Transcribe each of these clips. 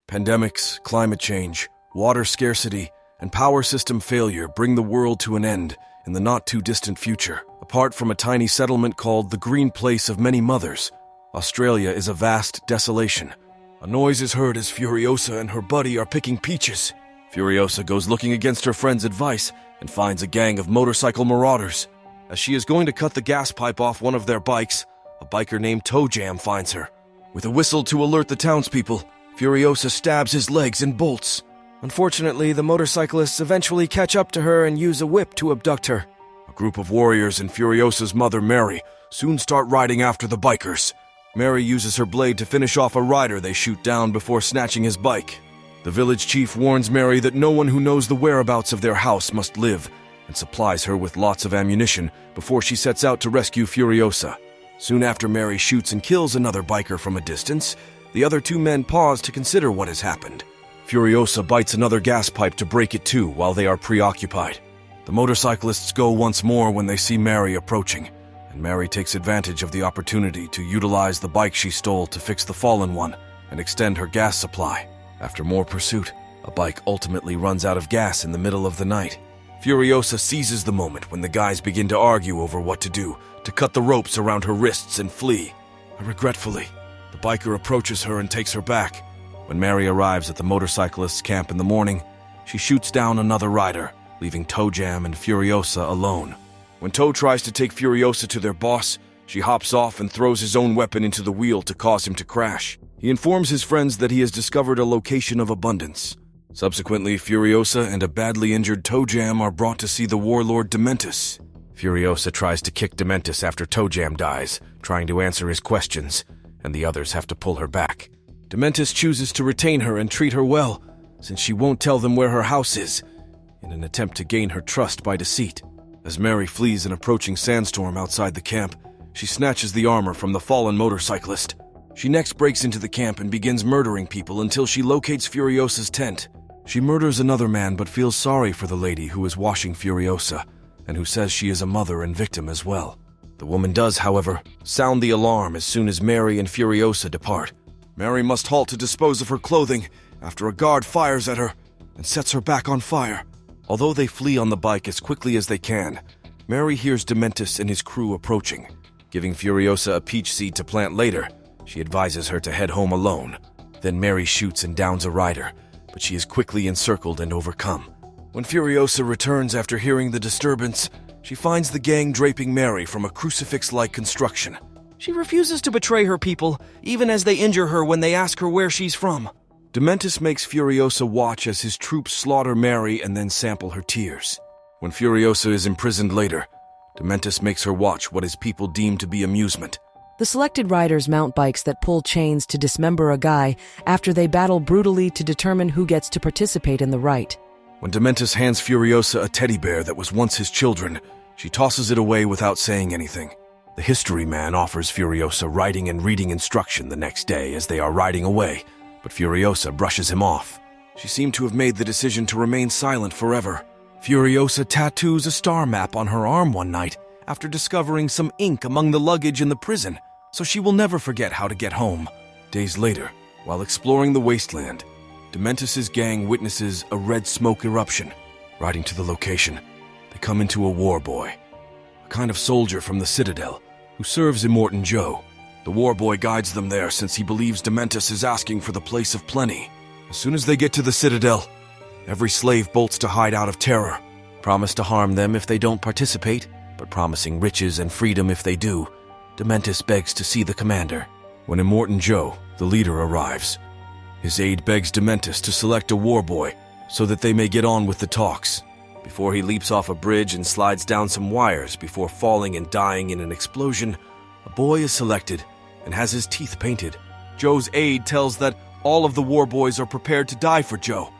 Pandemics, climate change, water scarcity, and power system failure bring the world to an end in the not-too-distant future. Apart from a tiny settlement called the Green Place of Many Mothers, Australia is a vast desolation. A noise is heard as Furiosa and her buddy are picking peaches. Furiosa goes looking against her friend's advice and finds a gang of motorcycle marauders. As she is going to cut the gas pipe off one of their bikes, a biker named Toe Jam finds her. With a whistle to alert the townspeople, Furiosa stabs his legs and bolts. Unfortunately, the motorcyclists eventually catch up to her and use a whip to abduct her. A group of warriors and Furiosa's mother, Mary, soon start riding after the bikers. Mary uses her blade to finish off a rider they shoot down before snatching his bike. The village chief warns Mary that no one who knows the whereabouts of their house must live, and supplies her with lots of ammunition before she sets out to rescue Furiosa. Soon after Mary shoots and kills another biker from a distance, the other two men pause to consider what has happened. Furiosa bites another gas pipe to break it too while they are preoccupied. The motorcyclists go once more when they see Mary approaching, and Mary takes advantage of the opportunity to utilize the bike she stole to fix the fallen one and extend her gas supply. After more pursuit, a bike ultimately runs out of gas in the middle of the night. Furiosa seizes the moment when the guys begin to argue over what to do to cut the ropes around her wrists and flee. Regretfully, the biker approaches her and takes her back. When Mary arrives at the motorcyclists' camp in the morning, she shoots down another rider, leaving Toe Jam and Furiosa alone. When Toe tries to take Furiosa to their boss, she hops off and throws his own weapon into the wheel to cause him to crash. He informs his friends that he has discovered a location of abundance. Subsequently, Furiosa and a badly injured Toe Jam are brought to see the warlord Dementus. Furiosa tries to kick Dementus after Toe Jam dies, trying to answer his questions, and the others have to pull her back. Dementus chooses to retain her and treat her well, since she won't tell them where her house is, in an attempt to gain her trust by deceit. As Mary flees an approaching sandstorm outside the camp, she snatches the armor from the fallen motorcyclist. She next breaks into the camp and begins murdering people until she locates Furiosa's tent. She murders another man but feels sorry for the lady who is washing Furiosa, and who says she is a mother and victim as well. The woman does, however, sound the alarm as soon as Mary and Furiosa depart. Mary must halt to dispose of her clothing after a guard fires at her and sets her back on fire. Although they flee on the bike as quickly as they can, Mary hears Dementus and his crew approaching. Giving Furiosa a peach seed to plant later, she advises her to head home alone. Then Mary shoots and downs a rider, but she is quickly encircled and overcome. When Furiosa returns after hearing the disturbance, she finds the gang draping Mary from a crucifix-like construction. She refuses to betray her people, even as they injure her when they ask her where she's from. Dementus makes Furiosa watch as his troops slaughter Mary and then sample her tears. When Furiosa is imprisoned later, Dementus makes her watch what his people deem to be amusement. The selected riders mount bikes that pull chains to dismember a guy after they battle brutally to determine who gets to participate in the rite. When Dementus hands Furiosa a teddy bear that was once his children, she tosses it away without saying anything. The history man offers Furiosa writing and reading instruction the next day as they are riding away, but Furiosa brushes him off. She seemed to have made the decision to remain silent forever. Furiosa tattoos a star map on her arm one night after discovering some ink among the luggage in the prison, so she will never forget how to get home. Days later, while exploring the wasteland, Dementus's gang witnesses a red smoke eruption. Riding to the location, they come into a war boy, a kind of soldier from the Citadel, who serves Immortan Joe. The war boy guides them there since he believes Dementus is asking for the place of plenty. As soon as they get to the Citadel, every slave bolts to hide out of terror, promise to harm them if they don't participate, but promising riches and freedom if they do. Dementus begs to see the commander. When Immortan Joe, the leader, arrives, his aide begs Dementus to select a war boy so that they may get on with the talks. Before he leaps off a bridge and slides down some wires before falling and dying in an explosion, a boy is selected and has his teeth painted. Joe's aide tells that all of the war boys are prepared to die for Joe,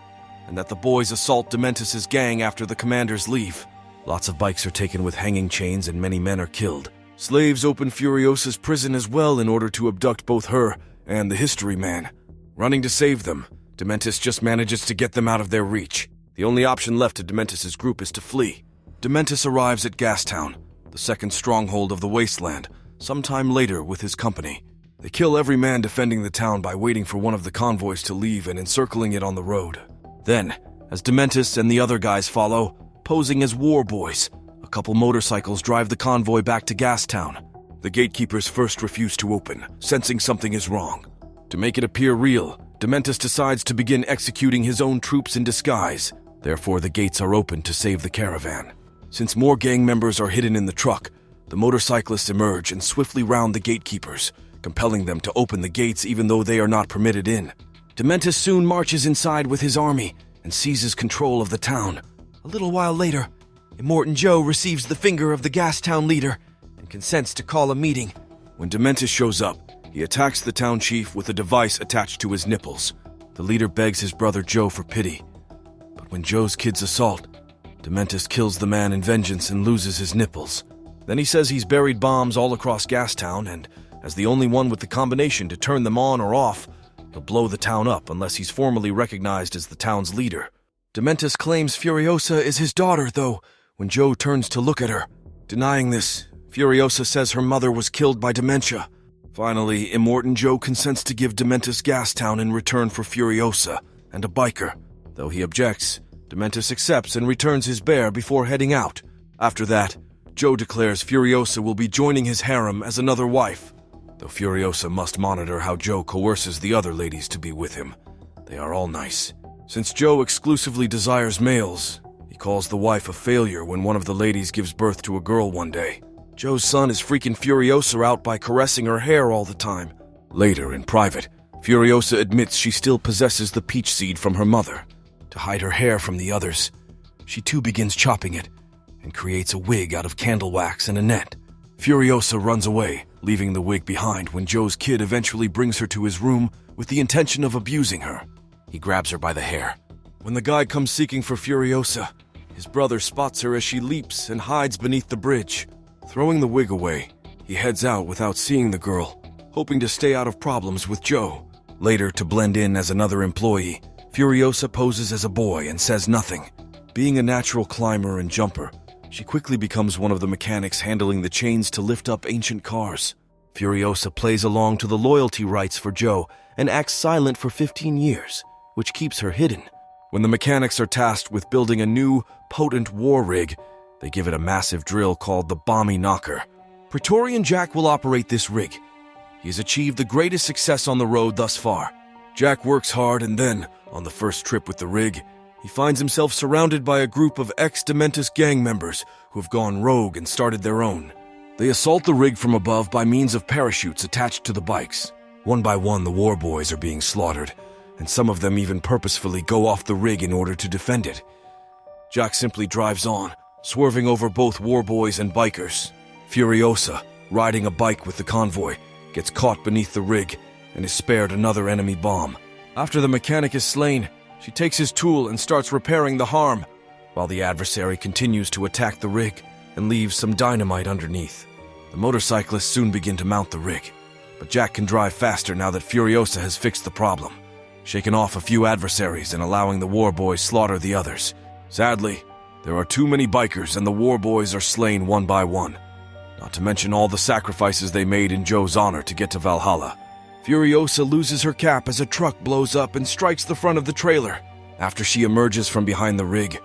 and that the boys assault Dementus's gang after the commanders leave. Lots of bikes are taken with hanging chains and many men are killed. Slaves open Furiosa's prison as well in order to abduct both her and the history man. Running to save them, Dementus just manages to get them out of their reach. The only option left to Dementus's group is to flee. Dementus arrives at Gastown, the second stronghold of the wasteland, sometime later with his company. They kill every man defending the town by waiting for one of the convoys to leave and encircling it on the road. Then, as Dementus and the other guys follow, posing as war boys, a couple motorcycles drive the convoy back to Gastown. The gatekeepers first refuse to open, sensing something is wrong. To make it appear real, Dementus decides to begin executing his own troops in disguise. Therefore, the gates are opened to save the caravan. Since more gang members are hidden in the truck, the motorcyclists emerge and swiftly round the gatekeepers, compelling them to open the gates even though they are not permitted in. Dementus soon marches inside with his army and seizes control of the town. A little while later, Immortan Joe receives the finger of the Gastown leader and consents to call a meeting. When Dementus shows up, he attacks the town chief with a device attached to his nipples. The leader begs his brother Joe for pity. But when Joe's kids assault, Dementus kills the man in vengeance and loses his nipples. Then he says he's buried bombs all across Gastown, and as the only one with the combination to turn them on or off, he'll blow the town up unless he's formally recognized as the town's leader. Dementus claims Furiosa is his daughter, though, when Joe turns to look at her. Denying this, Furiosa says her mother was killed by dementia. Finally, Immortan Joe consents to give Dementus Gastown in return for Furiosa and a biker. Though he objects, Dementus accepts and returns his bear before heading out. After that, Joe declares Furiosa will be joining his harem as another wife, though Furiosa must monitor how Joe coerces the other ladies to be with him. They are all nice. Since Joe exclusively desires males, he calls the wife a failure when one of the ladies gives birth to a girl one day. Joe's son is freaking Furiosa out by caressing her hair all the time. Later, in private, Furiosa admits she still possesses the peach seed from her mother. To hide her hair from the others, she too begins chopping it and creates a wig out of candle wax and a net. Furiosa runs away, leaving the wig behind when Joe's kid eventually brings her to his room with the intention of abusing her. He grabs her by the hair. When the guy comes seeking for Furiosa, his brother spots her as she leaps and hides beneath the bridge. Throwing the wig away, he heads out without seeing the girl, hoping to stay out of problems with Joe. Later, to blend in as another employee, Furiosa poses as a boy and says nothing. Being a natural climber and jumper, she quickly becomes one of the mechanics handling the chains to lift up ancient cars. Furiosa plays along to the loyalty rites for Joe and acts silent for 15 years, which keeps her hidden. When the mechanics are tasked with building a new, potent war rig, they give it a massive drill called the Bomby Knocker. Praetorian Jack will operate this rig. He has achieved the greatest success on the road thus far. Jack works hard and then, on the first trip with the rig, he finds himself surrounded by a group of ex-Dementus gang members who have gone rogue and started their own. They assault the rig from above by means of parachutes attached to the bikes. One by one, the war boys are being slaughtered, and some of them even purposefully go off the rig in order to defend it. Jack simply drives on, swerving over both war boys and bikers. Furiosa, riding a bike with the convoy, gets caught beneath the rig and is spared another enemy bomb. After the mechanic is slain, she takes his tool and starts repairing the harm, while the adversary continues to attack the rig and leaves some dynamite underneath. The motorcyclists soon begin to mount the rig, but Jack can drive faster now that Furiosa has fixed the problem, shaking off a few adversaries and allowing the war boys slaughter the others. Sadly, there are too many bikers and the war boys are slain one by one, not to mention all the sacrifices they made in Joe's honor to get to Valhalla. Furiosa loses her cap as a truck blows up and strikes the front of the trailer. After she emerges from behind the rig,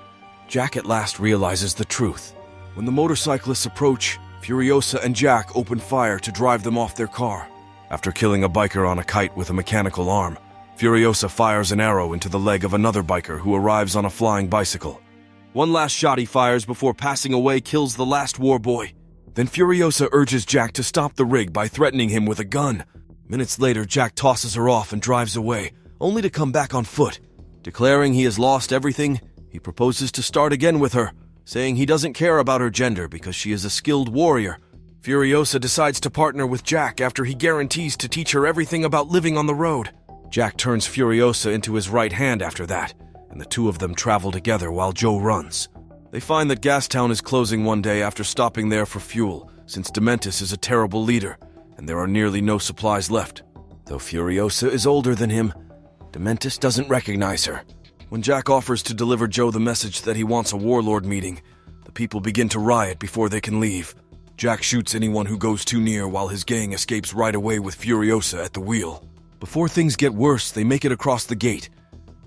Jack at last realizes the truth. When the motorcyclists approach, Furiosa and Jack open fire to drive them off their car. After killing a biker on a kite with a mechanical arm, Furiosa fires an arrow into the leg of another biker who arrives on a flying bicycle. One last shot he fires before passing away kills the last war boy. Then Furiosa urges Jack to stop the rig by threatening him with a gun. Minutes later, Jack tosses her off and drives away, only to come back on foot. Declaring he has lost everything, he proposes to start again with her, saying he doesn't care about her gender because she is a skilled warrior. Furiosa decides to partner with Jack after he guarantees to teach her everything about living on the road. Jack turns Furiosa into his right hand after that, and the two of them travel together while Joe runs. They find that Gastown is closing one day after stopping there for fuel, since Dementus is a terrible leader, and there are nearly no supplies left. Though Furiosa is older than him, Dementus doesn't recognize her. When Jack offers to deliver Joe the message that he wants a warlord meeting, the people begin to riot before they can leave. Jack shoots anyone who goes too near while his gang escapes right away with Furiosa at the wheel. Before things get worse, they make it across the gate,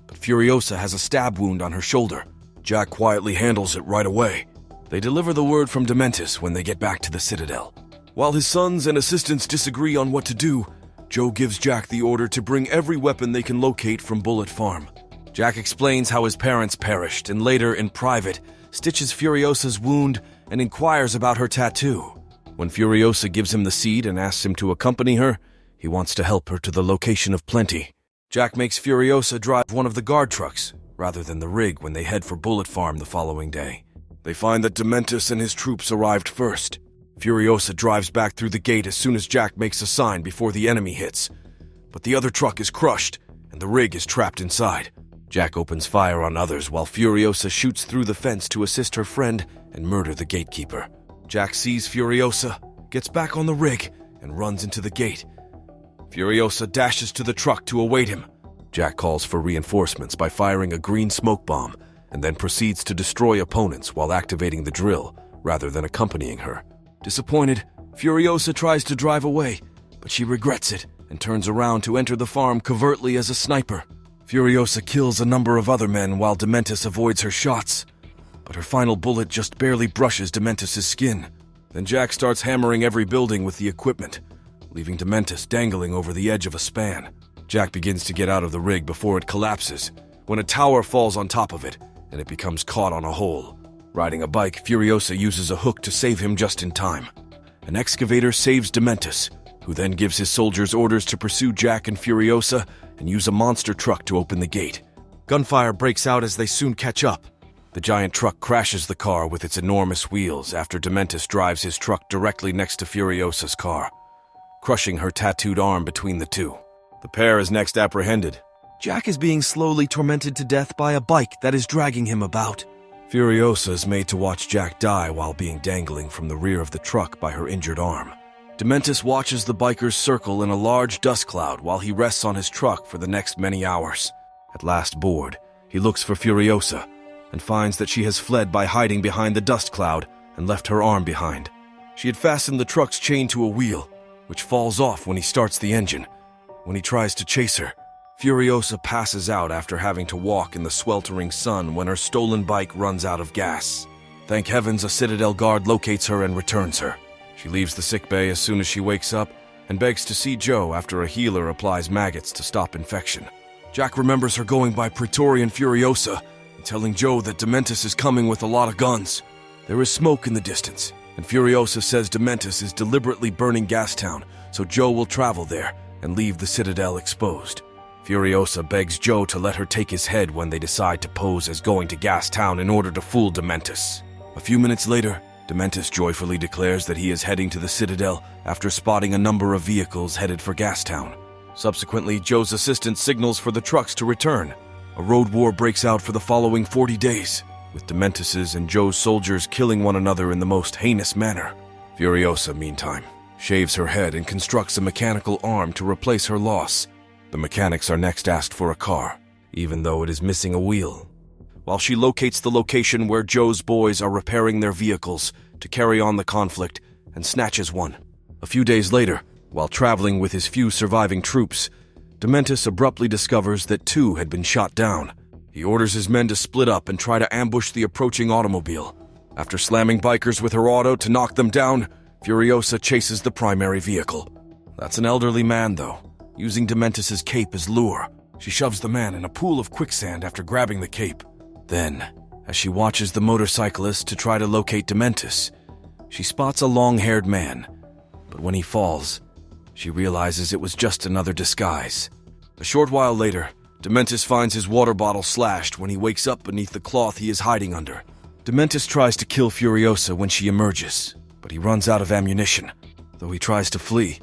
but Furiosa has a stab wound on her shoulder. Jack quietly handles it right away. They deliver the word from Dementus when they get back to the Citadel. While his sons and assistants disagree on what to do, Joe gives Jack the order to bring every weapon they can locate from Bullet Farm. Jack explains how his parents perished and later, in private, stitches Furiosa's wound and inquires about her tattoo. When Furiosa gives him the seed and asks him to accompany her, he wants to help her to the location of plenty. Jack makes Furiosa drive one of the guard trucks, rather than the rig, when they head for Bullet Farm the following day. They find that Dementus and his troops arrived first. Furiosa drives back through the gate as soon as Jack makes a sign before the enemy hits. But the other truck is crushed, and the rig is trapped inside. Jack opens fire on others while Furiosa shoots through the fence to assist her friend and murder the gatekeeper. Jack sees Furiosa, gets back on the rig, and runs into the gate. Furiosa dashes to the truck to await him. Jack calls for reinforcements by firing a green smoke bomb and then proceeds to destroy opponents while activating the drill rather than accompanying her. Disappointed, Furiosa tries to drive away, but she regrets it and turns around to enter the farm covertly as a sniper. Furiosa kills a number of other men while Dementus avoids her shots, but her final bullet just barely brushes Dementus' skin. Then Jack starts hammering every building with the equipment, leaving Dementus dangling over the edge of a span. Jack begins to get out of the rig before it collapses, when a tower falls on top of it, and it becomes caught on a hole. Riding a bike, Furiosa uses a hook to save him just in time. An excavator saves Dementus, who then gives his soldiers orders to pursue Jack and Furiosa and use a monster truck to open the gate. Gunfire breaks out as they soon catch up. The giant truck crashes the car with its enormous wheels after Dementus drives his truck directly next to Furiosa's car, crushing her tattooed arm between the two. The pair is next apprehended. Jack is being slowly tormented to death by a bike that is dragging him about. Furiosa is made to watch Jack die while being dangling from the rear of the truck by her injured arm. Dementus watches the bikers circle in a large dust cloud while he rests on his truck for the next many hours. At last bored, he looks for Furiosa and finds that she has fled by hiding behind the dust cloud and left her arm behind. She had fastened the truck's chain to a wheel, which falls off when he starts the engine. When he tries to chase her, Furiosa passes out after having to walk in the sweltering sun when her stolen bike runs out of gas. Thank heavens a Citadel guard locates her and returns her. She leaves the sickbay as soon as she wakes up and begs to see Joe after a healer applies maggots to stop infection. Jack remembers her going by Praetorian Furiosa and telling Joe that Dementus is coming with a lot of guns. There is smoke in the distance, and Furiosa says Dementus is deliberately burning Gastown so Joe will travel there and leave the Citadel exposed. Furiosa begs Joe to let her take his head when they decide to pose as going to Gastown in order to fool Dementus. A few minutes later, Dementus joyfully declares that he is heading to the Citadel after spotting a number of vehicles headed for Gastown. Subsequently, Joe's assistant signals for the trucks to return. A road war breaks out for the following 40 days, with Dementus's and Joe's soldiers killing one another in the most heinous manner. Furiosa, meantime, shaves her head and constructs a mechanical arm to replace her loss. The mechanics are next asked for a car, even though it is missing a wheel, while she locates the location where Joe's boys are repairing their vehicles to carry on the conflict and snatches one. A few days later, while traveling with his few surviving troops, Dementus abruptly discovers that two had been shot down. He orders his men to split up and try to ambush the approaching automobile. After slamming bikers with her auto to knock them down, Furiosa chases the primary vehicle. That's an elderly man, though, using Dementus's cape as lure. She shoves the man in a pool of quicksand after grabbing the cape. Then, as she watches the motorcyclist to try to locate Dementus, she spots a long-haired man. But when he falls, she realizes it was just another disguise. A short while later, Dementus finds his water bottle slashed when he wakes up beneath the cloth he is hiding under. Dementus tries to kill Furiosa when she emerges, but he runs out of ammunition. Though he tries to flee,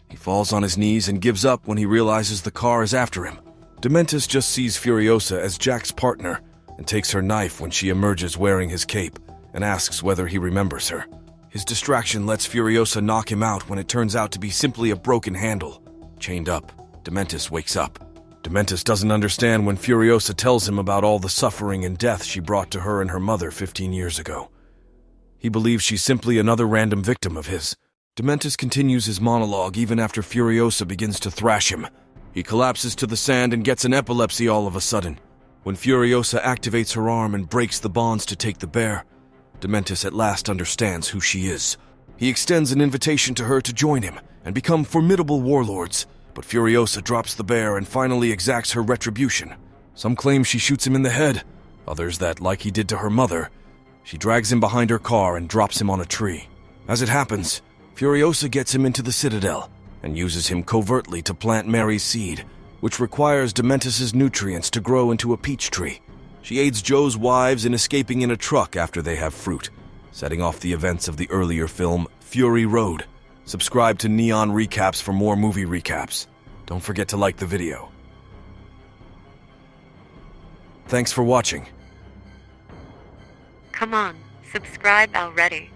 he falls on his knees and gives up when he realizes the car is after him. Dementus just sees Furiosa as Jack's partner and takes her knife when she emerges wearing his cape and asks whether he remembers her. His distraction lets Furiosa knock him out when it turns out to be simply a broken handle. Chained up, Dementus wakes up. Dementus doesn't understand when Furiosa tells him about all the suffering and death she brought to her and her mother 15 years ago. He believes she's simply another random victim of his. Dementus continues his monologue even after Furiosa begins to thrash him. He collapses to the sand and gets an epilepsy all of a sudden. When Furiosa activates her arm and breaks the bonds to take the bear, Dementus at last understands who she is. He extends an invitation to her to join him and become formidable warlords, but Furiosa drops the bear and finally exacts her retribution. Some claim she shoots him in the head, others that, like he did to her mother, she drags him behind her car and drops him on a tree. As it happens, Furiosa gets him into the Citadel and uses him covertly to plant Mary's seed, which requires Dementus's nutrients to grow into a peach tree. She aids Joe's wives in escaping in a truck after they have fruit, setting off the events of the earlier film Fury Road. Subscribe to Neon Recaps for more movie recaps. Don't forget to like the video. Thanks for watching. Come on, subscribe already.